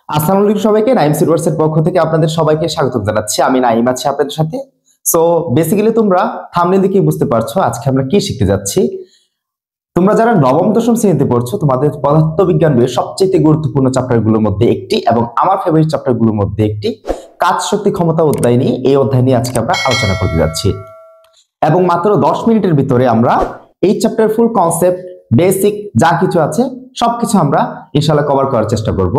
আসসালামু আলাইকুম সবাইকে। নাইম সিলভার্সের পক্ষ থেকে আপনাদের সবাইকে স্বাগত জানাচ্ছি। আমি নাইম আছি আপনাদের সাথে। সো বেসিক্যালি তোমরা থাম্বনেল দেখে বুঝতে পারছো আজকে আমরা কি শিখতে যাচ্ছি। তোমরা যারা নবম দশম শ্রেণীতে পড়ছো, তোমাদের পদার্থবিজ্ঞান বইয়ের সবচেয়ে গুরুত্বপূর্ণ চ্যাপ্টারগুলোর মধ্যে একটি এবং আমার ফেভারিট চ্যাপ্টারগুলোর মধ্যে একটি কাজ শক্তি ক্ষমতা অধ্যায় নিয়ে এই অধ্যায় নিয়ে আজকে আমরা আলোচনা করতে যাচ্ছি। এবং মাত্র 10 মিনিটের ভিতরে আমরা এই চ্যাপ্টার ফুল কনসেপ্ট, বেসিক যা কিছু আছে সবকিছু আমরা ইনশাআল্লাহ কভার করার চেষ্টা করব।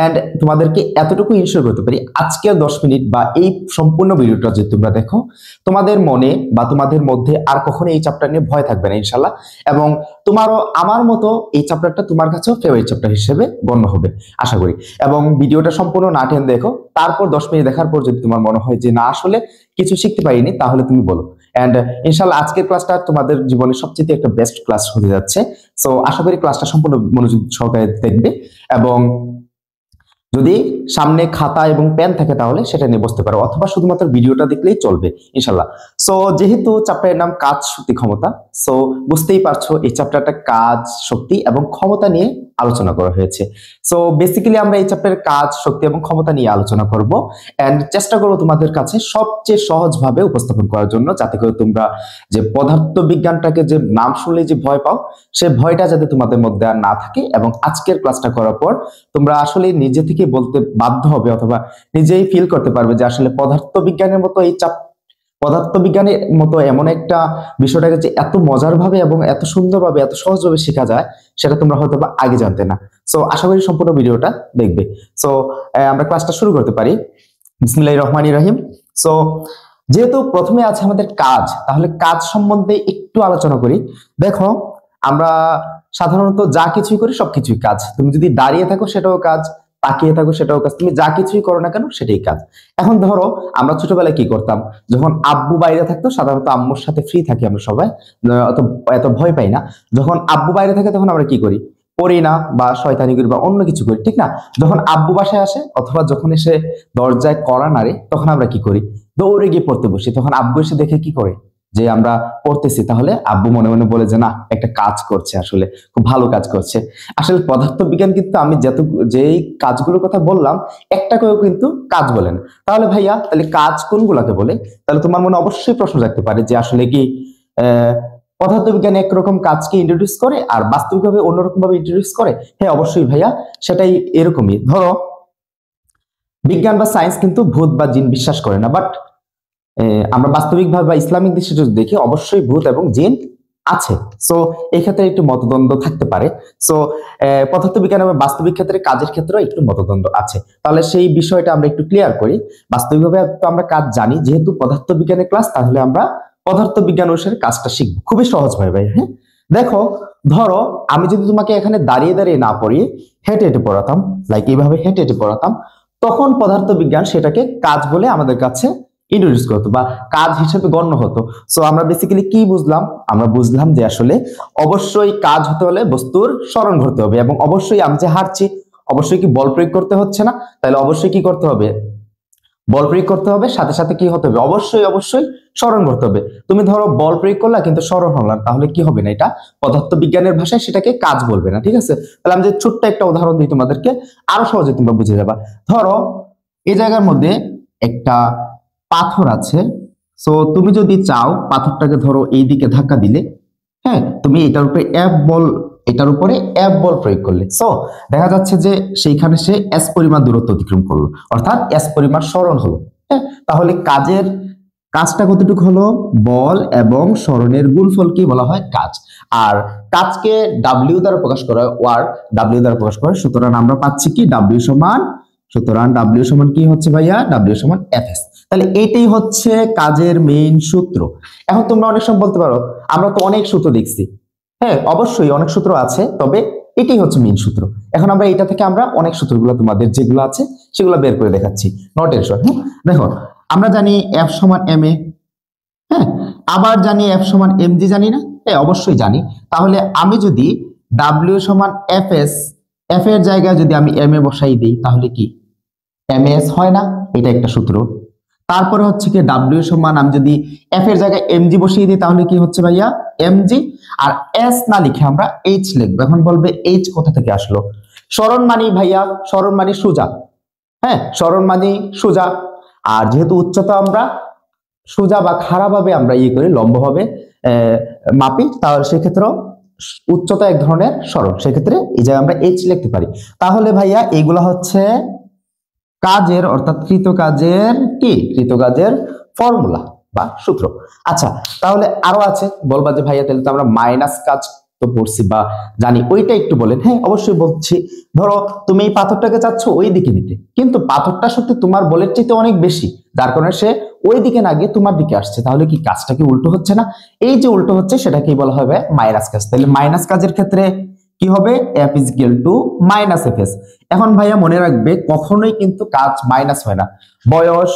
এন্ড তোমাদেরকে এতটুকু ইনশিওর করতে পারি, আজকের 10 মিনিট বা এই সম্পূর্ণ ভিডিওটা যদি তোমরা দেখো, তোমাদের মনে বা তোমাদের মধ্যে আর কখনো এই চ্যাপ্টার নিয়ে ভয় থাকবে না ইনশাআল্লাহ। এবং তোমারও আমার মতো এই চ্যাপ্টারটা তোমার কাছেও ফেভারিট চ্যাপ্টার হিসেবে গণ্য হবে আশা করি। এবং ভিডিওটা সম্পূর্ণ না টেনে দেখো, তারপর 10 মিনিট দেখার পর যদি তোমার মনে হয় যে না আসলে কিছু শিখতে পারিনি, তাহলে তুমি বলো। এন্ড ইনশাআল্লাহ আজকের ক্লাসটা তোমাদের জীবনের সবচেয়ে একটা বেস্ট ক্লাস হতে যাচ্ছে। সো আশা করি ক্লাসটা সম্পূর্ণ মনোযোগ সহকারে দেখবে, এবং যদি সামনে খাতা এবং পেন থাকে তাহলে সেটা নিয়ে বসতে পারো, অথবা শুধুমাত্র ভিডিওটা দেখলেই চলবে ইনশাআল্লাহ। সো যেহেতু চ্যাপ্টারের নাম কাজ শক্তি ক্ষমতা, সো বুঝতেই পারছো এই চ্যাপ্টারটা কাজ শক্তি এবং ক্ষমতা নিয়ে আলোচনা করা হয়েছে। সো বেসিক্যালি আমরা এই চ্যাপ্টারের কাজ শক্তি এবং ক্ষমতা নিয়ে আলোচনা করব, এন্ড চেষ্টা করব তোমাদের কাছে সবচেয়ে সহজভাবে উপস্থাপন করার জন্য, যাতে করে তোমরা যে পদার্থবিজ্ঞানটাকে যে নাম শুনলে যে ভয় পাও, সে ভয়টা যাতে তোমাদের মধ্যে আর না থাকে। এবং আজকের ক্লাসটা করার পর তোমরা আসলে নিজে থেকে বলতে বাধ্য হবে, অথবা নিজেই ফিল করতে পারবে যে আসলে পদার্থবিজ্ঞানের মতো পদার্থবিজ্ঞানের মতো এমন একটা বিষয়টাকে যে এত মজার ভাবে এবং এত সুন্দরভাবে এত সহজভাবে শেখা যায়, সেটা তোমরা হয়তো বা আগে জানতে না। সো আশা করি সম্পূর্ণ ভিডিওটা দেখবে। সো আমরা ক্লাসটা শুরু করতে পারি। বিসমিল্লাহির রহমানির রহিম। সো যেহেতু প্রথমে আছে আমাদের কাজ, তাহলে কাজ সম্বন্ধে একটু আলোচনা করি। দেখো, আমরা সাধারণত যা কিছুই করি সবকিছুই কাজ। তুমি যদি দাঁড়িয়ে থাকো সেটাও কাজ, তাকিয়ে থাকো সেটাও কাজ, তুমি যা কিছুই করো না কেন সেটাই কাজ। এখন ধরো আমরা ছোটবেলায় কি করতাম, যখন আব্বু বাইরে থাকতো, সাধারণত আম্মুর সাথে ফ্রি থাকি আমরা সবাই, এত ভয় পাই না। যখন আব্বু বাইরে থাকে তখন আমরা কি করি, পড়ি না বা শয়তানি করি বা অন্য কিছু করি, ঠিক না? যখন আব্বু বাসায় আসে অথবা যখন এসে দরজায় কড়া নাড়ে, তখন আমরা কি করি, দৌড়ে গিয়ে পড়তে বসি। তখন আব্বু এসে দেখে কি করে, যে আমরা পড়তেছি, তাহলে আব্বু মনে মনে বলে যে না, একটা কাজ করছে, আসলে খুব ভালো কাজ করছে। আসলে পদার্থবিজ্ঞান কিন্তু আমি যেই কাজগুলোর কথা বললাম, একটা করেও কিন্তু কাজ বলেন। তাহলে ভাইয়া, তাহলে কাজ কোনগুলাকে বলে? তাহলে তোমার মনে অবশ্যই প্রশ্ন জাগতে পারে যে আসলে কি পদার্থবিজ্ঞান একরকম কাজকে ইন্ট্রোডিউস করে আর বাস্তবিকভাবে অন্যরকম ভাবে ইন্ট্রোডিউস করে? হ্যাঁ, অবশ্যই ভাইয়া, সেটাই এরকমই। ধরো, বিজ্ঞান বা সায়েন্স কিন্তু ভূত বা জিন বিশ্বাস করে না, বাট আমরা বাস্তবিকভাবে বা ইসলামিক দৃষ্টিতে যদি দেখি, অবশ্যই ভূত এবং জিন আছে। সো এই ক্ষেত্রে একটু মতদ্বন্দ্ব থাকতে পারে। সো পদার্থবিজ্ঞান এবং বাস্তবিক ক্ষেত্রে কাজের ক্ষেত্রেও একটু মতদ্বন্দ্ব আছে। তাহলে সেই বিষয়টা আমরা একটু ক্লিয়ার করি। বাস্তবিকভাবে তো আমরা কাজ জানি, যেহেতু পদার্থবিজ্ঞানের ক্লাস, তাহলে আমরা পদার্থবিজ্ঞান অনুসারে কাজটা শিখবো খুবই সহজ ভাবে ভাই। হ্যাঁ, দেখো, ধরো আমি যদি তোমাকে এখানে দাঁড়িয়ে দাঁড়িয়ে না পড়িয়ে হেঁটে হেঁটে পড়াতাম, লাইক এইভাবে হেঁটে হেঁটে পড়াতাম, তখন পদার্থবিজ্ঞান সেটাকে কাজ বলে আমাদের কাছে ইন্ট্রোডিউস করতো বা কাজ হিসেবে গণ্য হতো। সো আমরা বেসিক্যালি কি বুঝলাম, আমরা বুঝলাম যে আসলে অবশ্যই কাজ হতে হলে বস্তুর স্মরণ করতে হবে, এবং অবশ্যই আমি যে হাঁটছি, অবশ্যই কি বল প্রয়োগ করতে হচ্ছে না? তাহলে অবশ্যই কি করতে হবে, বল প্রয়োগ করতে হবে, সাথে সাথে কি হতে হবে, অবশ্যই অবশ্যই স্মরণ করতে হবে। তুমি ধরো বল প্রয়োগ করলা কিন্তু স্মরণ হল না, তাহলে কি হবে না, এটা পদার্থবিজ্ঞানের ভাষায় সেটাকে কাজ বলবে না, ঠিক আছে? তাহলে আমি যে ছোট্ট একটা উদাহরণ দিই তোমাদেরকে, আরো সহজে তোমরা বুঝে যাবা। ধরো এই জায়গার মধ্যে একটা পাথর আছে। সো তুমি যদি চাও পাথরটাকে ধরো এই দিকে ধাক্কা দিলে, হ্যাঁ, তুমি এটার উপরে এফ বল প্রয়োগ করলে, সো দেখা যাচ্ছে যে সেইখানে সে এস পরিমাণ দূরত্ব অতিক্রম করলো, অর্থাৎ এস পরিমাণ সরণ হলো। হ্যাঁ, তাহলে কাজটা কতটুকু হলো, বল এবং সরণের গুণফল কি বলা হয়, কাজ। আর কাজকে ডাব্লিউ দ্বারা প্রকাশ করা হয়, ওয়ার্ক ডাব্লিউ দ্বারা প্রকাশ করা হয়। সুতরাং আমরা পাচ্ছি কি, ডাব্লিউ সমান কি হচ্ছে ভাইয়া, ডাব্লিউ সমান এফএস। তাহলে এইটাই হচ্ছে কাজের মেইন সূত্র। এখন তোমরা অনেক সময় বলতে পারো, আমরা তো অনেক সূত্র দেখছি। হ্যাঁ, অবশ্যই অনেক সূত্র আছে, তবে এটাই হচ্ছে মেইন সূত্র। এখন আমরা এটা থেকে আমরা অনেক সূত্রগুলো তোমাদের যেগুলো আছে সেগুলো বের করে দেখাচ্ছি, নো টেনশন। হ্যাঁ, দেখো, আমরা জানি এফ সমান এম এ, হ্যাঁ, আবার জানি এফ সমান এম জি, জানি না? হ্যাঁ, অবশ্যই জানি। তাহলে আমি যদি ডাব্লিউ সমান এফ এস, এফ এর জায়গায় যদি আমি এম এ বসাই দিই, তাহলে কি এম এস হয় না? এটা একটা সূত্র। তারপরে হচ্ছে কি, ডাব্লিউ সমান আমি যদি এফ এর জায়গায় এম জি বসিয়ে দিই, তাহলে কি হচ্ছে ভাইয়া, এম জি। আর এস না লিখে আমরা এইচ লিখবো। এখন বলবে এইচ কোথা থেকে আসলো? সরণ মানি ভাইয়া, সরণ মানি সোজা, হ্যাঁ, সরণ মানে সোজা, আর যেহেতু উচ্চতা আমরা সোজা বা খাড়াভাবে আমরা করি, লম্বভাবে মাপি, তাহলে সেক্ষেত্রেও উচ্চতা এক ধরনের সরণ, সেক্ষেত্রে এই জায়গায় আমরা এইচ লিখতে পারি। তাহলে ভাইয়া এগুলা হচ্ছে কাজের অর্থাৎ কৃতকাজের ফর্মুলা বা সূত্র। আচ্ছা, তাহলে আরো আছে, বলবা যে ভাইয়া তাহলে তো আমরা মাইনাস কাজ তো পড়ছি বা জানি, ওইটা একটু বলেন। হ্যাঁ, অবশ্যই বলছি। ধরো তুমি এই পাথরটাকে চাচ্ছ ওই দিকে নিতে, কিন্তু পাথরটা সত্যি তোমার বলের চাইতে অনেক বেশি, যার কারণে সে ওই দিকে না গিয়ে তোমার দিকে আসছে। তাহলে কি কাজটা কি উল্টো হচ্ছে না? এই যে উল্টো হচ্ছে সেটাকেই বলা হবে মাইনাস কাজ। তাহলে মাইনাস কাজের ক্ষেত্রে কি হবে? F is equal to minus F S. এখন ভাইয়া মনে রাখবে, কখনোই কিন্তু কাজ মাইনাস হয় না। বয়স,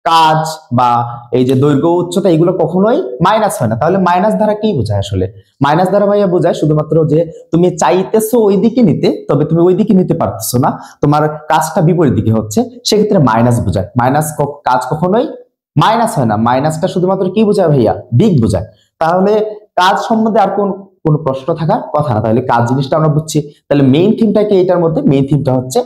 কাজ বা এই যে দৈর্ঘ্য, উচ্চতা, এগুলো কখনোই মাইনাস হয় না। তাহলে মাইনাস দ্বারা কি বোঝায়? আসলে মাইনাস দ্বারা ভাইয়া বোঝায় শুধুমাত্র যে তুমি চাইতেছো ওই দিকে নিতে, তবে তুমি ওই দিকে নিতে পারতেছো না, তোমার কাজটা বিপরীত দিকে হচ্ছে, সেক্ষেত্রে মাইনাস বোঝায়। কাজ কখনোই মাইনাস হয় না। মাইনাসটা শুধুমাত্র কি বোঝায় ভাইয়া? দিক বোঝায়। তাহলে কাজ সম্বন্ধে আর কোন প্রশ্ন থাকার কথা না। তাহলে কাজ জিনিসটা আমরা বুঝছি। তাহলে মেইন থিমটা কি এটার মধ্যে? মেইন থিমটা হচ্ছে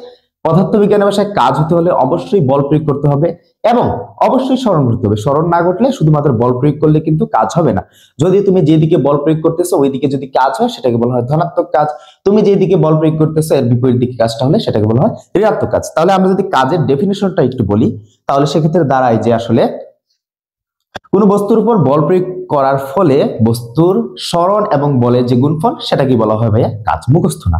পদার্থবিজ্ঞানের ভাষায় কাজ হতে হলে অবশ্যই বল প্রয়োগ করতে হবে এবং অবশ্যই স্মরণ করতে হবে। স্মরণ না ঘটলে শুধুমাত্র বল প্রয়োগ করলে কিন্তু কাজ হবে না। যদি তুমি যেদিকে বল প্রয়োগ করতেছো ওইদিকে যদি কাজ হয় সেটাকে বলা হয় ধনাত্মক কাজ। তুমি যেদিকে বল প্রয়োগ করতেছো এর বিপরীত দিকে কাজটা হলে সেটাকে বলা হয় ঋণাত্মক কাজ। তাহলে আমরা যদি কাজের ডেফিনিশনটা একটু বলি, তাহলে সেক্ষেত্রে দাঁড়ায় যে আসলে কোন বস্তুর উপর বল প্রয়োগ করার ফলে বস্তুর স্মরণ এবং বলের যে গুণফল, সেটাকে বলা হয় ভাইয়া কাজ। মুখস্থ না,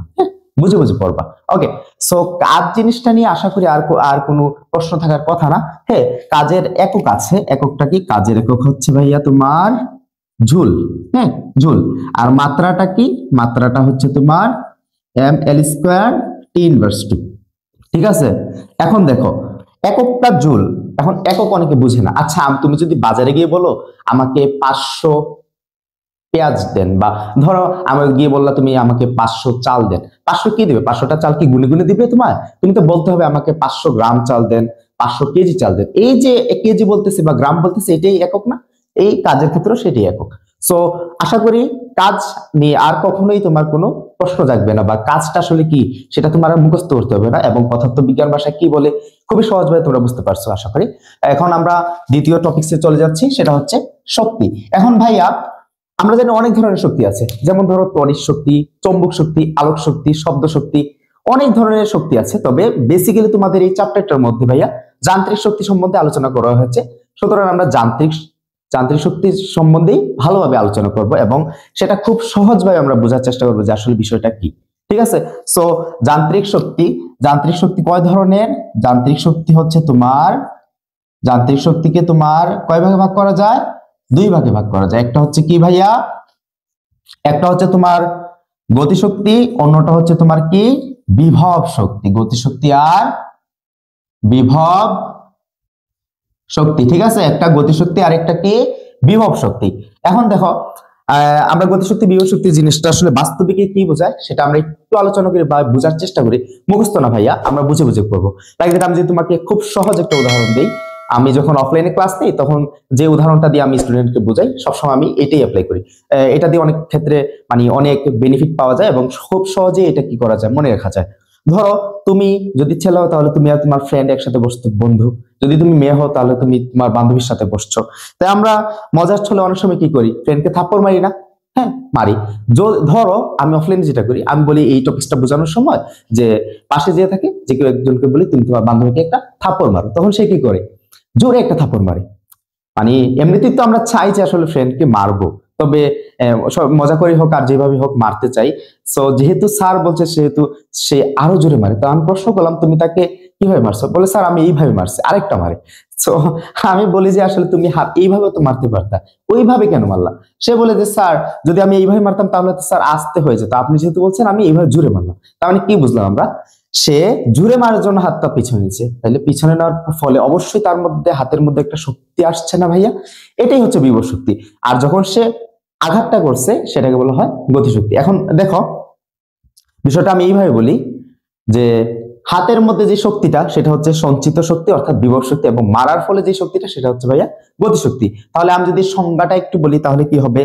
বুঝে বুঝে পড়বা। ওকে, সো কাজ জিনিসটা নিয়ে আশা করি আর কোনো প্রশ্ন থাকার কথা না। হ্যাঁ, কাজের একক আছে। এককটা কি? কাজের একক হচ্ছে ভাইয়া তোমার জুল। হ্যাঁ, জুল। আর মাত্রাটা কি? মাত্রাটা হচ্ছে তোমার M L square T inverse two. ঠিক আছে, এখন দেখো এককটা জুল। এখন একক অনেকে বুঝে না। আচ্ছা, তুমি যদি বাজারে গিয়ে বলো আমাকে 500 পেঁয়াজ দেন, বা ধরো আমাকে গিয়ে বললা তুমি আমাকে 500 চাল দেন, 500 কি দিবে? 500টা চাল কি গুনে গুনে দিবে তোমার? তুমি তো বলতে হবে আমাকে 500 গ্রাম চাল দেন, 500 কেজি চাল দেন। এই যে কেজি বলতেছে বা গ্রাম বলতেছে, এটাই একক না? এই কাজের ক্ষেত্রেও সেটাই একক। সো আশা করি কাজ নিয়ে আর কখনোই তোমার কোনো প্রশ্ন জাগবে না, বা কাজটা আসলে কি সেটা তোমার আর মুখস্থ করতে হবে না, এবং পদার্থবিজ্ঞান ভাষায় কি বলে খুবই সহজভাবে তোমরা বুঝতে পারছো আশা করি। এখন আমরা দ্বিতীয় টপিকসে চলে যাচ্ছি, সেটা হচ্ছে শক্তি। এখন ভাইয়া আমরা জানি অনেক ধরনের শক্তি আছে, যেমন ধরো তড়িৎ শক্তি, চৌম্বক শক্তি, আলোক শক্তি, শব্দ শক্তি, অনেক ধরনের শক্তি আছে। তবে বেসিক্যালি তোমাদের এই চ্যাপ্টারটার মধ্যে ভাইয়া যান্ত্রিক শক্তি সম্বন্ধে আলোচনা করা হয়েছে। সুতরাং আমরা যান্ত্রিক শক্তি সম্বন্ধে ভালোভাবে আলোচনা করব এবং সেটা খুব সহজভাবে আমরা বোঝার চেষ্টা করবো যে আসলে বিষয়টা কি। ঠিক আছে, সো যান্ত্রিক শক্তি কয় ধরনের? যান্ত্রিক শক্তিকে তোমার কয় ভাগে ভাগ করা যায়? 2 ভাগে ভাগ করা যায়। একটা হচ্ছে কি ভাইয়া? একটা হচ্ছে তোমার গতিশক্তি, অন্যটা হচ্ছে তোমার কি? বিভব শক্তি। গতিশক্তি আর বিভব শক্তি। ঠিক আছে, একটা গতিশক্তি আর একটা কি? বিভব শক্তি। এখন দেখো আমরা গতিশক্তি বিভব শক্তি জিনিসটা আসলে বাস্তবিকে কি বোঝায় সেটা আমরা একটু আলোচনা করি বা বোঝার চেষ্টা করি। মুখস্থ না ভাইয়া, আমরা বুঝে বুঝে করবো। তাই আমি যদি তোমাকে খুব সহজ একটা উদাহরণ দিই, আমি যখন অফলাইনে ক্লাস নিই তখন যে উদাহরণটা দিয়ে আমি স্টুডেন্টকে বোঝাই, সবসময় আমি এটাই অ্যাপ্লাই করি। এটা দিয়ে অনেক ক্ষেত্রে মানে অনেক বেনিফিট পাওয়া যায় এবং খুব সহজে এটা কি করা যায়, মনে রাখা যায়। ধরো তুমি যদি ছেলে হও তাহলে তুমি আর তোমার ফ্রেন্ড একসাথে বসতো, বন্ধু। যদি তুমি মেয়ে হও তাহলে তুমি তোমার বান্ধবীর সাথে বসছো। তাই আমরা মজার ছলে অনেক সময় কি করি? ফ্রেন্ডকে থাপ্পড় মারি না? হ্যাঁ, মারি। ধরো আমি অফলাইনে যেটা করি, আমি বলি এই টপিকটা বোঝানোর সময় যে পাশে যে থাকে যে কেউ একজনকে বলি তুমি তোমার বান্ধবীকে একটা থাপ্পড় মারো, তখন সে কি করে? জোরে একটা থাপ্পড় মারে। মানে এমনিতেই তো আমরা চাই যে আসলে ফ্রেন্ডকে মারবো, তবে মজা করে হোক আর যেভাবে হোক মারতে চাই। সো যেহেতু স্যার বলছে সেহেতু সে আরো জোরে মারে। তো আমি প্রশ্ন করলাম তুমি তাকে কিভাবে মারছো? বলে স্যার আমি এইভাবে মারছি, আরেকটা মারে। সো আমি বলি যে আসলে তুমি হাত এইভাবে তো মারতে পারতা, ওইভাবে কেন মারলা? সে বলে যে স্যার যদি আমি এইভাবে মারতাম তাহলে তো স্যার আস্তে হয়ে যেত, আপনি যেহেতু বলছেন আমি এইভাবে জোরে মারলাম। তার মানে কি বুঝলাম আমরা? সে জুড়ে মারার জন্য হাতটা পিছনে নিচ্ছে, তাহলে পিছনে নেওয়ার ফলে অবশ্যই তার মধ্যে হাতের মধ্যে একটা শক্তি আসছে না ভাইয়া? এটাই হচ্ছে বিভব শক্তি। আর যখন সে আঘাতটা করছে সেটাকে বলা হয় গতিশক্তি। এখন দেখো বিষয়টা আমি এইভাবে বলি যে হাতের মধ্যে যে শক্তিটা সেটা হচ্ছে সঞ্চিত শক্তি অর্থাৎ বিভব শক্তি, এবং মারার ফলে যে শক্তিটা সেটা হচ্ছে ভাইয়া গতিশক্তি। তাহলে আমি যদি সংজ্ঞাটা একটু বলি তাহলে কি হবে?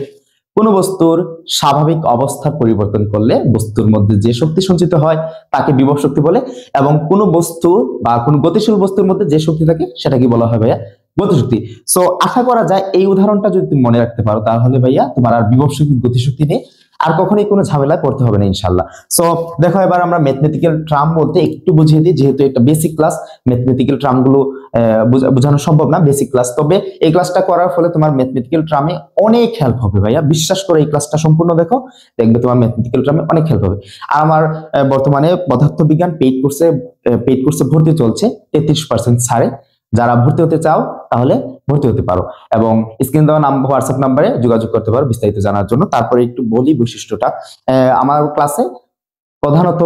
কোন বস্তুর স্বাভাবিক অবস্থার পরিবর্তন করলে বস্তুর মধ্যে যে শক্তি সঞ্চিত হয় তাকে বিভব শক্তি বলে, এবং কোন বস্তু বা কোন গতিশীল বস্তুর মধ্যে যে শক্তি থাকে সেটাকে বলা হয় ভাইয়া গতিশক্তি। সো আশা করা যায় এই উদাহরণটা যদি তুমি মনে রাখতে পারো তাহলে ভাইয়া তোমার আর বিভব শক্তি গতিশক্তি নিয়ে আর কখনোই কোনো ঝামেলায় পড়তে হবে না ইনশাল্লাহ। সো দেখো এবার আমরা ম্যাথমেটিক্যাল টার্ম বলতে একটু বুঝিয়ে দিই, যেহেতু এটা বেসিক ক্লাস, ম্যাথমেটিক্যাল টার্ম গুলো বোঝানো সম্ভব না বেসিক ক্লাস, তবে এই ক্লাসটা করার ফলে তোমার ম্যাথমেটিক্যাল টার্মে অনেক হেল্প হবে ভাইয়া, বিশ্বাস করে এই ক্লাসটা সম্পূর্ণ দেখো, দেখবে তোমার ম্যাথমেটিক্যাল টার্মে অনেক হেল্প হবে। আর আমার বর্তমানে পদার্থবিজ্ঞান পেইড কোর্সে ভর্তি চলছে 33% ছাড়ে, যারা ভর্তি হতে চাও তাহলে ভর্তি হতে পারো, এবং স্ক্রিন দেওয়া হোয়াটসঅ্যাপ নাম্বারে যোগাযোগ করতে পারো বিস্তারিত জানার জন্য। তারপরে একটু বলি বৈশিষ্ট্যটা, আমার ক্লাসে প্রধানত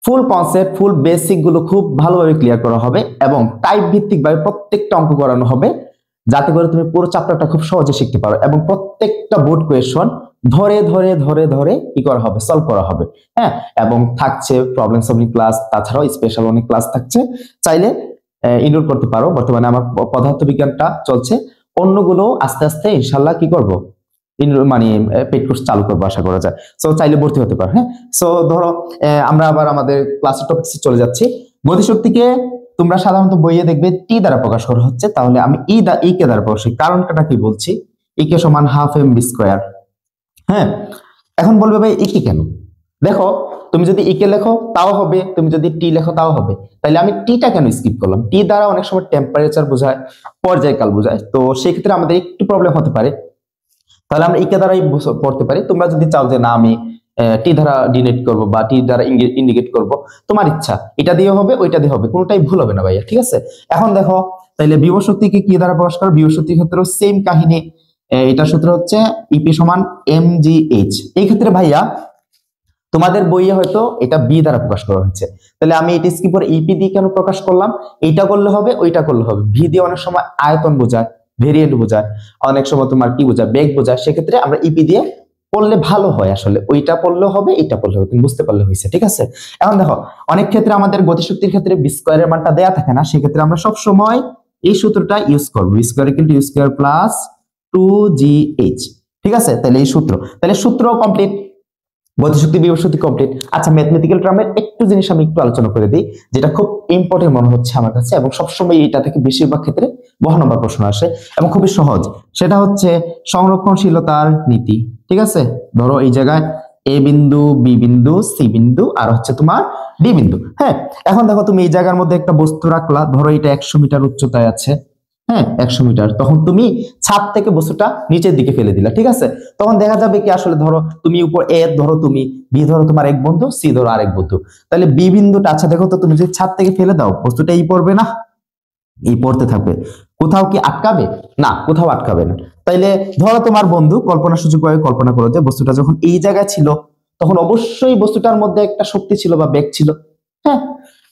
ফুল কনসেপ্ট ফুল বেসিক গুলো খুব ভালোভাবে ক্লিয়ার করা হবে এবং টাইপ ভিত্তিক ভাবে প্রত্যেকটা অঙ্ক করানো হবে, যাতে করে তুমি পুরো চ্যাপ্টারটা খুব সহজে শিখতে পারো, এবং প্রত্যেকটা বোর্ড কোয়েশ্চন ধরে ধরে ধরে ধরে কি করা হবে, সলভ করা হবে। হ্যাঁ, এবং থাকছে প্রবলেম সলভিং ক্লাস, তাছাড়াও স্পেশাল অনেক ক্লাস থাকছে, চাইলে ইনরোল করতে পারো। বর্তমানে আমার পদার্থবিজ্ঞানটা চলছে, অন্যগুলো আস্তে আস্তে ইনশাল্লাহ কি করব, মানে পেইড কোর্স চালু করবো আশা করা যায়। সো চাইলে ভর্তি হতে পারো। হ্যাঁ, সো ধরো আমরা আবার আমাদের ক্লাসের টপিকসে চলে যাচ্ছি। গতিশক্তিকে তোমরা সাধারণত বইয়ে দেখবে টি দ্বারা প্রকাশ করা হচ্ছে, তাহলে আমি ই কে দ্বারা প্রকাশ করি, কারণটা কি বলছি, ই কে সমান হাফ এম বি স্কোয়ার। হ্যাঁ, এখন বলবে ভাই ই কে কেন, দেখো তুমি যদি ই কে লেখো তাও হবে, তুমি যদি টি লেখো তাও হবে, তাহলে আমি টিটা কেন স্কিপ করলাম, টি দ্বারা অনেক সময় টেম্পারেচার বোঝায়, পর্যায়কাল বোঝায়, তো সেই ক্ষেত্রে আমাদের একটু প্রবলেম হতে পারে, তাহলে আমরা ইকে দ্বারাই পড়তে পারি। তোমরা যদি চাও যে না আমি টি দ্বারা ডিনোট করব বা টি দ্বারা ইন্ডিকেট করব, তোমার ইচ্ছা, এটা দিয়ে হবে ওইটা দিয়ে হবে, কোনোটাই ভুল হবে না ভাইয়া, ঠিক আছে। এখন দেখো তাইলে বিভব শক্তিকে কি দ্বারা প্রকাশ করো, বিভব শক্তির ক্ষেত্রেও সেম কাহিনী, এটা সূত্র হচ্ছে ইপি সমান এম জি এইচ। এই ক্ষেত্রে ভাইয়া তোমাদের বইয়ে হয়তো এটা বি দ্বারা প্রকাশ করা হয়েছে, তাহলে আমি এটা স্কিপ করে ইপি দিয়ে কেন প্রকাশ করলাম, এইটা করলে হবে ওইটা করলে হবে, ভি দিয়ে অনেক সময় আয়তন বোঝায়, ভেরিয়েন্ট বোঝায়, অনেক সময় তোমার কি বোঝায়, বেগ বোঝায়, সেক্ষেত্রে আমরা ইপি দিয়ে পড়লে ভালো হয়, আসলে ওইটা পড়লে হবে এটা পড়লে হবে, তুমি বুঝতে পারলে হয়েছে, ঠিক আছে। এখন দেখো অনেক ক্ষেত্রে আমাদের গতিশক্তির ক্ষেত্রে বি স্কয়ারের মানটা দেয়া থাকে না, সেক্ষেত্রে আমরা সব সময় এই সূত্রটা ইউজ করব, V square equal to U square plus 2gh, ঠিক আছে। তাহলে এই সূত্র, তাহলে সূত্র কমপ্লিট, গতিশক্তি বিভব শক্তি কমপ্লিট। আচ্ছা, ম্যাথমেটিক্যাল টার্মের একটু জিনিস আমি একটু আলোচনা করে দিই, যেটা খুব ইম্পর্টেন্ট মনে হচ্ছে আমার কাছে, এবং সবসময় এটা থেকে বেশিরভাগ ক্ষেত্রে বহু নম্বর প্রশ্ন আসে এবং খুবই সহজ, সেটা হচ্ছে সংরক্ষণশীলতার নীতি। ঠিক আছে, ধরো এই জায়গায় এ বিন্দু, বি বিন্দু, সি বিন্দু, আর হচ্ছে তোমার ডি বিন্দু। হ্যাঁ, এখন দেখো তুমি এই জায়গার মধ্যে একটা বস্তু রাখলা, ধরো এটা 100 মিটার উচ্চতায় আছে, হ্যাঁ 100 মিটার, তখন তুমি ছাদ থেকে বস্তুটা নিচের দিকে ফেলে দিলা, ঠিক আছে। তখন দেখা যাবে কি, আসলে ধরো তুমি উপর এ ধরো, তুমি বি ধরো তোমার এক বন্ধু, সি ধরো আরেক বন্ধু, তাহলে বি বিন্দুটা, আচ্ছা দেখো তো, তুমি যদি ছাদ থেকে ফেলে দাও বস্তুটা এই পড়বে না, এই পড়তে থাকবে, কোথাও কি আটকাবে না, কোথাও আটকাবে না। তাইলে ধরো তোমার বন্ধু, কল্পনা সুযোগভাবে কল্পনা করো যে বস্তুটা যখন এই জায়গায় ছিল তখন অবশ্যই বস্তুটার মধ্যে একটা শক্তি ছিল বা বেগ ছিল। হ্যাঁ,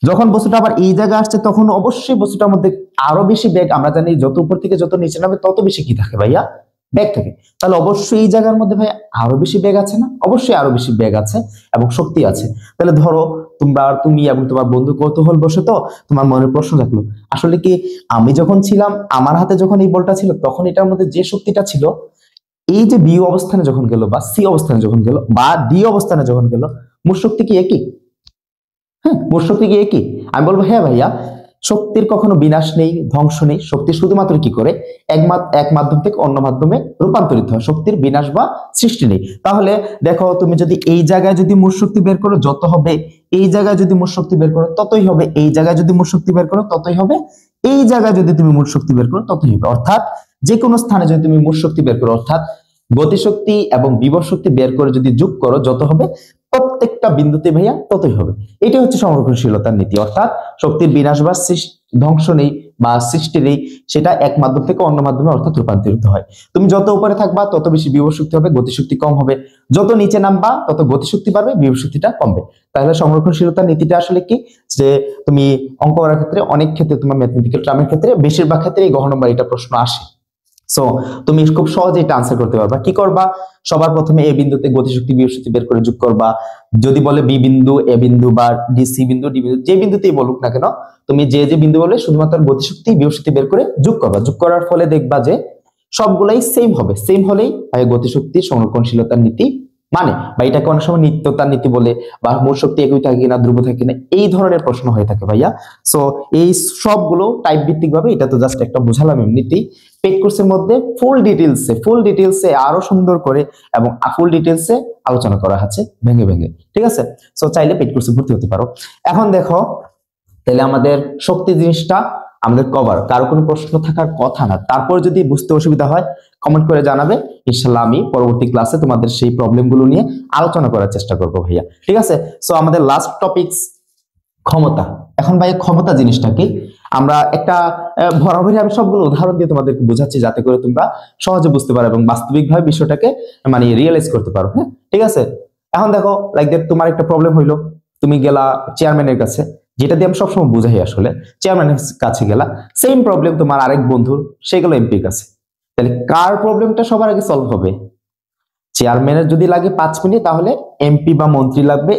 যখন বস্তুটা আবার এই জায়গায় আসছে তখন অবশ্যই বস্তুটার মধ্যে আরো বেশি বেগ, আমরা জানি যত উপর থেকে যত নিচে নামে তত বেশি কি থাকে ভাইয়া, বেগ থাকে। তাহলে অবশ্যই এই জায়গার মধ্যে ভাই আরো বেশি বেগ আছে না, অবশ্যই আরো বেশি বেগ আছে এবং শক্তি আছে। তাহলে ধরো তুমি এবং তোমার বন্ধু কৌতূহল বসে তো তোমার মনে প্রশ্ন থাকলো, আসলে কি আমি যখন ছিলাম, আমার হাতে যখন এই বলটা ছিল, তখন এটার মধ্যে যে শক্তিটা ছিল, এই যে বি অবস্থানে যখন গেল বা সি অবস্থানে যখন গেল বা ডি অবস্থানে যখন গেল, মোট শক্তি কি একই? হ্যাঁ, মোট শক্তি কি একই? আমি বলবো হ্যাঁ ভাইয়া, শক্তির কখনো বিনাশ নেই, ধ্বংস নেই, শক্তি শুধুমাত্র কি করে এক মাধ্যম থেকে অন্য মাধ্যমে রূপান্তরিত হয়, শক্তির বিনাশ বা সৃষ্টি নেই। তাহলে দেখো তুমি যদি এই জায়গায় যদি মোট শক্তি বের করো যত হবে, এই জায়গায় যদি মোট শক্তি বের করো ততই হবে, এই জায়গায় যদি মোট শক্তি বের করো ততই হবে, এই জায়গায় যদি তুমি মোট শক্তি বের করো ততই হবে। অর্থাৎ যে কোনো স্থানে যদি তুমি মোট শক্তি বের করো, অর্থাৎ গতিশক্তি এবং বিভব শক্তি বের করে যদি যোগ করো যত হবে, প্রত্যেকটা বিন্দুতে ভাইয়া ততই হবে। এটা হচ্ছে সংরক্ষণশীলতার নীতি, অর্থাৎ শক্তির বিনাশ বা ধ্বংস নেই বা সৃষ্টি নেই, সেটা এক মাধ্যম থেকে অন্য মাধ্যমে অর্থাৎ রূপান্তরিত হয়। তুমি যত উপরে থাকবা তত বেশি বিভব শক্তি হবে, গতিশক্তি কম হবে, যত নিচে নামবা তত গতিশক্তি বাড়বে, বিভব শক্তিটা কমবে। তাহলে সংরক্ষণশীলতার নীতিটা আসলে কি, যে তুমি অঙ্ক করার ক্ষেত্রে অনেক ক্ষেত্রে তোমার ম্যাথমেটিক্যাল টার্মের ক্ষেত্রে বেশিরভাগ ক্ষেত্রে এই গহ নম্বর এটা প্রশ্ন আসে। সো তুমি খুব সহজে এটা আনসার করতে পারবা। কি করবা, সবার প্রথমে এ বিন্দুতে গতিশক্তি বিভব শক্তি বের করে যোগ করবা, যদি বলে বি বিন্দু, এ বিন্দু বা ডি সি বিন্দু, ডি বিন্দু, যে বিন্দুতেই বলুক না কেন, তুমি যে বিন্দু বলে শুধুমাত্র গতিশক্তি বিভব শক্তি বের করে যোগ করবা। যোগ করার ফলে দেখবা যে সবগুলাই সেম হবে, সেম হলেই ভাই গতিশক্তি সংরক্ষণশীলতার নীতি মানে, বা এটাকে অনেক সময় নিত্যতার নীতি বলে, বা মোট শক্তি একই থাকে কিনা ধ্রুব থাকে কিনা, এই ধরনের প্রশ্ন হয়ে থাকে ভাইয়া। সো এই সবগুলো টাইপ ভিত্তিক ভাবে, এটা তো জাস্ট একটা বুঝালাম এমনিতেই। পেড কোর্সের মধ্যে ফুল ডিটেলসে আরো সুন্দর করে এবং ফুল ডিটেলসে আলোচনা করা আছে ভেঙে ভেঙে, ঠিক আছে। সো চাইলে পেড কোর্সে ভর্তি হতে পারো। এখন দেখো, তাহলে আমাদের শক্তি জিনিসটা আমাদের কভার, কারো কোনো প্রশ্ন থাকার কথা না। তারপর যদি বুঝতে অসুবিধা হয় কমেন্ট করে জানাবে, ইনশাল্লাহ আমি পরবর্তী ক্লাসে তোমাদের সেই প্রবলেমগুলো নিয়ে আলোচনা করার চেষ্টা করবো ভাইয়া, ঠিক আছে। সো আমাদের লাস্ট টপিকস ক্ষমতা। এখন ভাই ক্ষমতা জিনিসটা কি, আমরা একটা বরাবরই আমি সবগুলো উদাহরণ দিয়ে তোমাদেরকে বোঝাচ্ছি যাতে করে তোমরা সহজে বুঝতে পারো এবং বাস্তবিকভাবে বিষয়টাকে মানে রিয়েলাইজ করতে পারো, হ্যাঁ ঠিক আছে। এখন দেখো, লাইক দ্যাট তোমার একটা প্রবলেম হইলো, তুমি গেলা চেয়ারম্যানের কাছে, যেটা দিয়ে আমি সবসময় বুঝাই আসলে, চেয়ারম্যানের কাছে গেলা, সেম প্রবলেম তোমার আরেক বন্ধুর, সেগুলো এমপির কাছে, তাহলে কার প্রবলেমটা সবার আগে সলভ হবে? চেয়ারম্যানের যদি লাগে 5 মিনিট, তাহলে এমপি বা মন্ত্রী লাগবে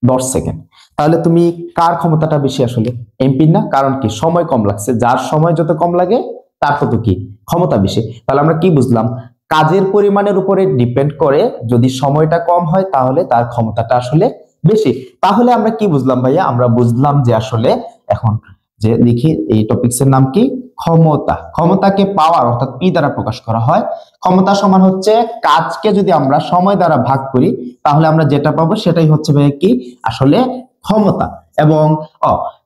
10 সেকেন্ড। তাহলে তুমি কার ক্ষমতাটা বেশি আসলে? এমপির না? কারণ কি, সময় কম লাগছে, যার সময় যত কম লাগে তার তত কি ক্ষমতা বেশি। তাহলে আমরা কি বুঝলাম, কাজের পরিমাণের উপরে ডিপেন্ড করে, যদি সময়টা কম হয় তাহলে তার ক্ষমতাটা আসলে বেশি। তাহলে আমরা কি বুঝলাম ভাইয়া? আমরা বুঝলাম যে আসলে এখন যে লিখি এই টপিকস এর নাম কি, ক্ষমতা। ক্ষমতাকে পাওয়ার অর্থাৎ পি দ্বারা প্রকাশ করা হয়। ক্ষমতা সমান হচ্ছে কাজকে যদি আমরা সময় দ্বারা ভাগ করি তাহলে আমরা যেটা পাবো সেটাই হচ্ছে ভাইয়া কি আসলে ক্ষমতা। এবং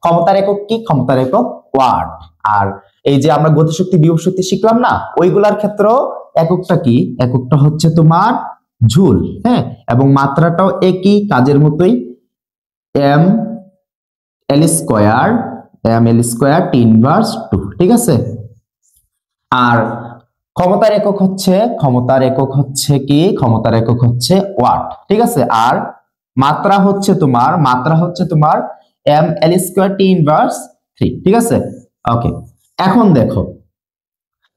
ক্ষমতার একক কি? ক্ষমতার একক ওয়াট। আর এই যে আমরা গতিশক্তি বিভব শক্তি শিখলাম না, ওইগুলার ক্ষেত্রেও এককটা কি? এককটা হচ্ছে তোমার জুল, হ্যাঁ। এবং মাত্রাটাও একই, কাজের মতোই, M L square T inverse 2, ঠিক আছে। আর ক্ষমতার একক হচ্ছে কি? ক্ষমতার একক হচ্ছে ওয়াট, ঠিক আছে। আর মাত্রা হচ্ছে তোমার M L square T inverse 3, ঠিক আছে। ওকে, এখন দেখো,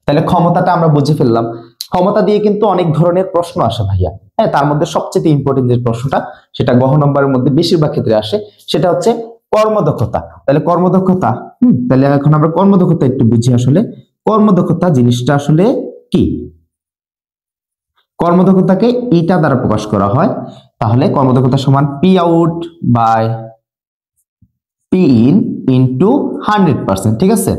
তাহলে ক্ষমতাটা আমরা বুঝে ফেললাম। ক্ষমতা দিয়ে কিন্তু অনেক ধরনের প্রশ্ন আসে ভাইয়া, হ্যাঁ। তার মধ্যে সবচেয়ে ইম্পর্টেন্ট যে প্রশ্নটা, সেটা গহ নম্বরের মধ্যে বেশিরভাগ ক্ষেত্রে আসে, সেটা হচ্ছে কর্মদক্ষতা। তাহলে কর্মদক্ষতা, তাহলে এখন আমরা কর্মদক্ষতা একটু বুঝি। আসলে কর্মদক্ষতা জিনিসটা আসলে কি? কর্মদক্ষতাকে ইটা দ্বারা প্রকাশ করা হয়। তাহলে কর্মদক্ষতা সমান P out by P in into 100%, ঠিক আছে।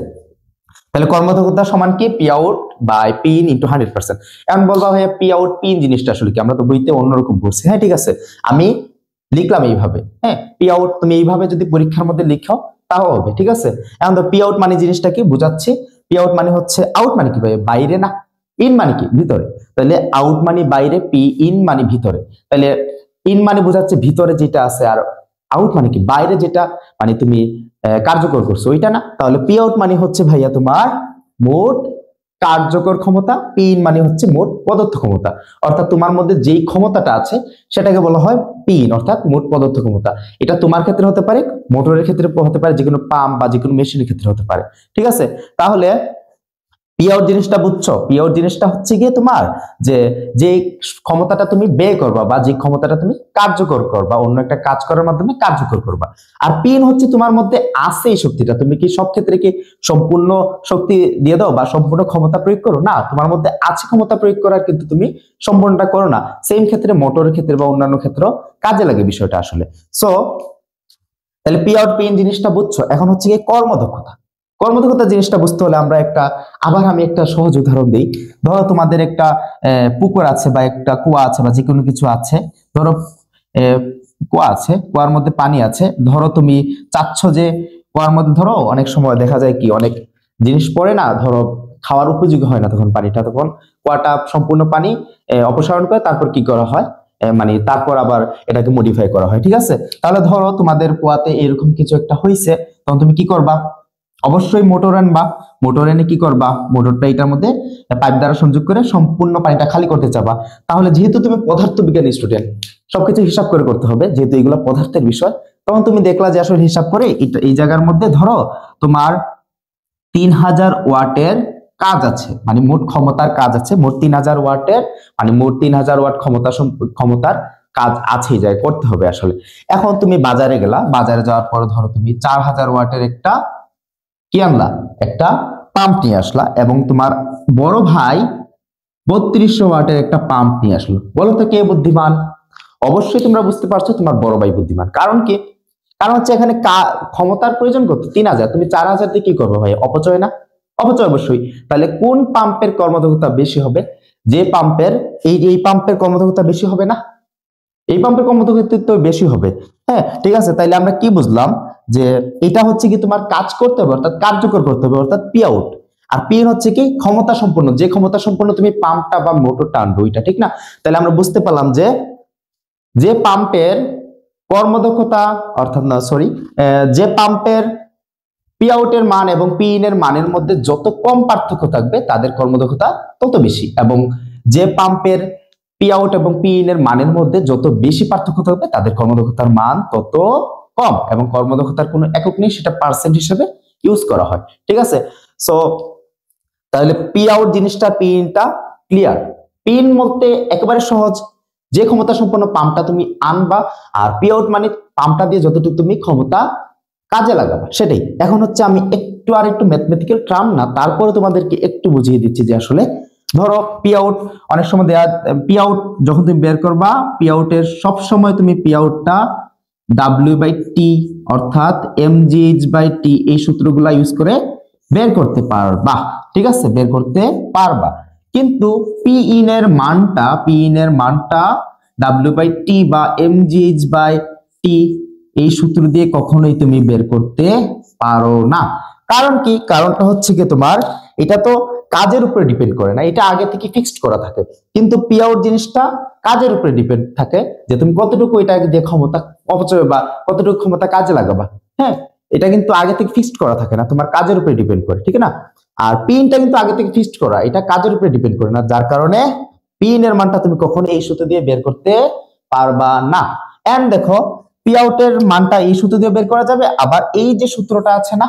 তাহলে কর্মদক্ষতা সমান কি? P out by P in into 100%। এখন বলবা ভাইয়া পি আউট পি ইন জিনিসটা আসলে কি? আমরা তো বইতে অন্যরকম পড়ছি, হ্যাঁ ঠিক আছে। আমি লিখলাম এইভাবে, হ্যাঁ। পি আউট তুমি এইভাবে যদি পরীক্ষার মধ্যে লিখাও তাও হবে, ঠিক আছে। এখন তো পি আউট মানে জিনিসটা কি বুঝাচ্ছি। পি আউট মানে হচ্ছে, আউট মানে কি ভাই? বাইরে না, ইন মানে কি? ভিতরে। তাহলে আউট মানে বাইরে, পি ইন মানে ভিতরে। তাহলে ইন মানে বোঝাচ্ছে ভিতরে যেটা আছে, আর আউট মানে কি? বাইরে যেটা মানে তুমি কার্যকর করছো ওইটা না। তাহলে পি আউট মানে হচ্ছে ভাইয়া তোমার মোট কার্যকর ক্ষমতা, পি ইন মানে হচ্ছে মোট প্রদত্ত ক্ষমতা। অর্থাৎ তোমার মধ্যে যেই ক্ষমতাটা আছে সেটাকে বলা হয় পি ইন, অর্থাৎ মোট প্রদত্ত ক্ষমতা। এটা তোমার ক্ষেত্রে হতে পারে, মোটরের ক্ষেত্রে হতে পারে, যে কোনো পাম্প বা যে কোনো মেশিনের ক্ষেত্রে হতে পারে, ঠিক আছে। তাহলে পি আউট জিনিসটা বুঝছো? পি আউট জিনিসটা হচ্ছে গিয়ে তোমার যে ক্ষমতাটা তুমি ব্যয় করবা বা যে ক্ষমতাটা তুমি কার্যকর করবা, অন্য একটা কাজ করার মাধ্যমে কার্যকর করবা। আর পি ইন হচ্ছে তোমার মধ্যে আছে এই শক্তিটা, তুমি কি সব ক্ষেত্রে কি সম্পূর্ণ শক্তি দিয়ে দাও বা সম্পূর্ণ ক্ষমতা প্রয়োগ করো না? তোমার মধ্যে আছে ক্ষমতা প্রয়োগ করার, কিন্তু তুমি সম্পূর্ণটা করো না। সেম ক্ষেত্রে মোটরের ক্ষেত্রে বা অন্যান্য ক্ষেত্রেও কাজে লাগে বিষয়টা আসলে। সো তাহলে পি আউট পি ইন জিনিসটা বুঝছো। এখন হচ্ছে গিয়ে কর্মদক্ষতা। কর্মদক্ষতা জিনিসটা বুঝতে হলে আমরা আমি একটা সহজ উদাহরণ দিই। ধরো তোমাদের একটা পুকুর আছে বা একটা কুয়া আছে বা যে কোনো কিছু আছে। ধরো কুয়া আছে, কুয়ার মধ্যে পানি আছে। ধরো তুমি চাচ্ছ যে কুয়ার মধ্যে, ধরো অনেক সময় দেখা যায় কি অনেক জিনিস পড়ে না, ধরো খাওয়ার উপযোগী হয় না তখন পানিটা, তখন কুয়াটা সম্পূর্ণ পানি অপসারণ করে তারপর কি করা হয়, মানে তারপর আবার এটাকে মডিফাই করা হয়, ঠিক আছে। তাহলে ধরো তোমাদের কুয়াতে এরকম কিছু একটা হয়েছে, তখন তুমি কি করবা? অবশ্যই মোটর আনবা। মোটর এনে কি করবা? মোটরটা এটার মধ্যে পাইপ দ্বারা সংযোগ করে সম্পূর্ণ পানিটা খালি করতে চাবা। তাহলে যেহেতু তুমি পদার্থবিজ্ঞানী স্টুডেন্ট, সবকিছু হিসাব করে করতে হবে, যেহেতু এগুলো পদার্থের বিষয়। তখন তুমি দেখলা যে আসলে হিসাব করে এই জায়গার মধ্যে ধরো তোমার 3000 ওয়াটের কাজ আছে, মানে মোট ক্ষমতার কাজ আছে মোট 3000 ওয়াটের, মানে মোট 3000 ওয়াট ক্ষমতার কাজ আছে, এই জায়গায় করতে হবে আসলে। এখন তুমি বাজারে গেলা, বাজারে যাওয়ার পর ধরো তুমি 4000 ওয়াটের একটা কি আনলা? একটা পাম্প নিয়ে আসলা, এবং তোমার বড় ভাই 3200 ওয়াটের একটা পাম্প নিয়ে আসলো। বলো তো কে বুদ্ধিমান? অবশ্যই তোমরা বুঝতে পারছো তোমার বড় ভাই বুদ্ধিমান। কারণ কি? কারণ হচ্ছে এখানে ক্ষমতার প্রয়োজন কত? 3000। তুমি 4000 দিয়ে কি করবে ভাই? অপচয় না? অপচয় অবশ্যই। তাহলে কোন পাম্পের কর্মদক্ষতা বেশি হবে? যে পাম্পের এই পাম্পের কর্মদক্ষতা বেশি হবে না? এই পাম্পের কর্মদক্ষতা তো বেশি হবে। হ্যাঁ, ঠিক আছে। তাইলে আমরা কি বুঝলাম? যে এটা হচ্ছে কি তোমার কাজ করতে হবে, অর্থাৎ কার্যকর করতে হবে, অর্থাৎ পি আউট। আর পি ইন হচ্ছে কি ক্ষমতা সম্পন্ন, যে ক্ষমতা সম্পন্ন তুমি পাম্পটা বা মোটরটা আনবে ওইটা, ঠিক না? তাহলে আমরা বুঝতে পারলাম যে পাম্পের কর্মদক্ষতা অর্থাৎ না সরি যে পাম্পের পি আউটের মান এবং পি ইন এর মানের মধ্যে যত কম পার্থক্য থাকবে তাদের কর্মদক্ষতা তত বেশি, এবং যে পাম্পের পি আউট এবং পি ইন এর মানের মধ্যে যত বেশি পার্থক্য থাকবে তাদের কর্মদক্ষতার মান তত কম, এবং কর্মদক্ষতার কোনো একক নেই, সেটা পার্সেন্ট হিসেবে ইউজ করা হয়। ঠিক আছে। সো তাহলে পি আউট জিনিসটা, পি ইনটা ক্লিয়ার। পি ইন বলতে একেবারে সহজ, যে ক্ষমতা সম্পন্ন পাম্পটা তুমি আনবা, আর পি আউট মানে পাম্পটা দিয়ে যতটুকু তুমি ক্ষমতা কাজে লাগাবা সেটাই। এখন হচ্ছে আমি একটু ম্যাথমেটিক্যাল টার্ম না, তারপরে তোমাদেরকে একটু বুঝিয়ে দিচ্ছি যে আসলে ধরো পি আউট অনেক সময় দেয়া, পি আউট যখন তুমি বের করবা, পি আউটের সব সময় তুমি পি আউটটা W/T অর্থাৎ mgh/T এই সূত্রগুলা ইউজ করে বের করতে পারবা। ঠিক আছে, বের করতে পারবা। কিন্তু পি ইন এর মানটা W/T বা mgh/T এই সূত্র দিয়ে কখনোই তুমি বের করতে পারো না। কারণ কি? কারণটা হচ্ছে কি তোমার এটা তো কাজের উপরে ডিপেন্ড করে না, এটা আগে থেকে ফিক্সড করা থাকে। কিন্তু পি আউট জিনিসটা কাজের উপরে ডিপেন্ড থাকে, যে তুমি কতটুকু এটা দিয়ে ক্ষমতা অপচয় বা কতটুকু ক্ষমতা কাজে লাগাবা। হ্যাঁ, এটা কিন্তু আগে থেকে ফিক্সড করা থাকে না, তোমার কাজের উপরে ডিপেন্ড করে, ঠিক না? আর পিনটা কিন্তু আগে থেকে ফিক্সড করা, এটা কাজের উপরে ডিপেন্ড করে না, যার কারণে পিন এর মানটা তুমি কখনো এই সূত্র দিয়ে বের করতে পারবা না। এন্ড দেখো পি আউটের মানটা এই সূত্র দিয়ে বের করা যাবে, আবার এই যে সূত্রটা আছে না,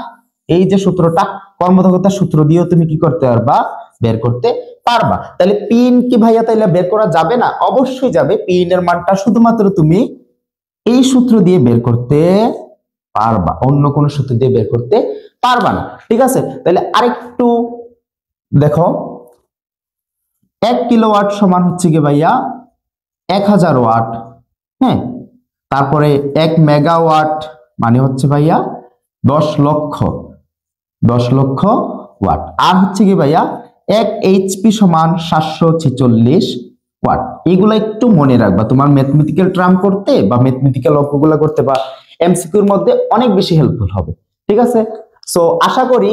এই যে সূত্রটা কর্মদক্ষতার সূত্র দিয়েও তুমি কি করতে পারবা? বের করতে পারবা। তাহলে পিন কি ভাইয়া তাইলে বের করা যাবে না? অবশ্যই যাবে। পিন এর মানটা শুধুমাত্র তুমি এই সূত্র দিয়ে বের করতে পারবা, অন্য কোনো সূত্র দিয়ে বের করতে পারবা না। ঠিক আছে, তাহলে আরেকটু দেখো, 1 কিলোওয়াট সমান হচ্ছে কি ভাইয়া 1000 ওয়াট। হ্যাঁ, তারপরে 1 মেগাওয়াট মানে হচ্ছে ভাইয়া 10 লক্ষ ওয়াট। আর হচ্ছে কি ভাইয়া 1 এইচপি সমান 746 ওয়াট। এগুলা একটু মনে রাখবা, তোমার ম্যাথমেটিক্যাল টার্ম করতে বা ম্যাথমেটিক্যাল অঙ্কগুলো করতে বা এমসিকিউর মধ্যে অনেক বেশি হেল্পফুল হবে। ঠিক আছে, সো আশা করি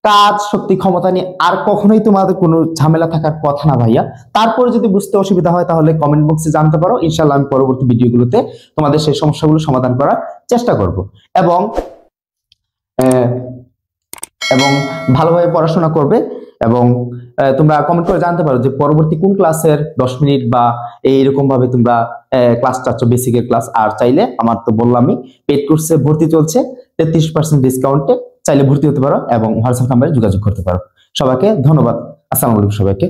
কাজ, শক্তি, ক্ষমতা নিয়ে আর কখনোই তোমাদের কোনো ঝামেলা থাকার কথা না ভাইয়া। তারপরে যদি বুঝতে অসুবিধা হয় তাহলে কমেন্ট বক্সে জানতে পারো, ইনশাআল্লাহ আমি পরবর্তী ভিডিওগুলোতে তোমাদের সেই সমস্যাগুলো সমাধান করার চেষ্টা করব। এবং ভালোভাবে পড়াশোনা করবে, এবং তোমরা কমেন্ট করে জানতে পারো যে পরবর্তী কোন ক্লাসের 10 মিনিট বা এইরকম ভাবে তোমরা ক্লাস চাচ্ছ, বেসিকের ক্লাস। আর চাইলে আমার তো বললামই পেড কোর্সে ভর্তি চলছে 33% ডিসকাউন্টে, চাইলে ভর্তি হতে পারো এবং হোয়াটসঅ্যাপ নাম্বারে যোগাযোগ করতে পারো। সবাইকে ধন্যবাদ। আসসালামু আলাইকুম সবাইকে।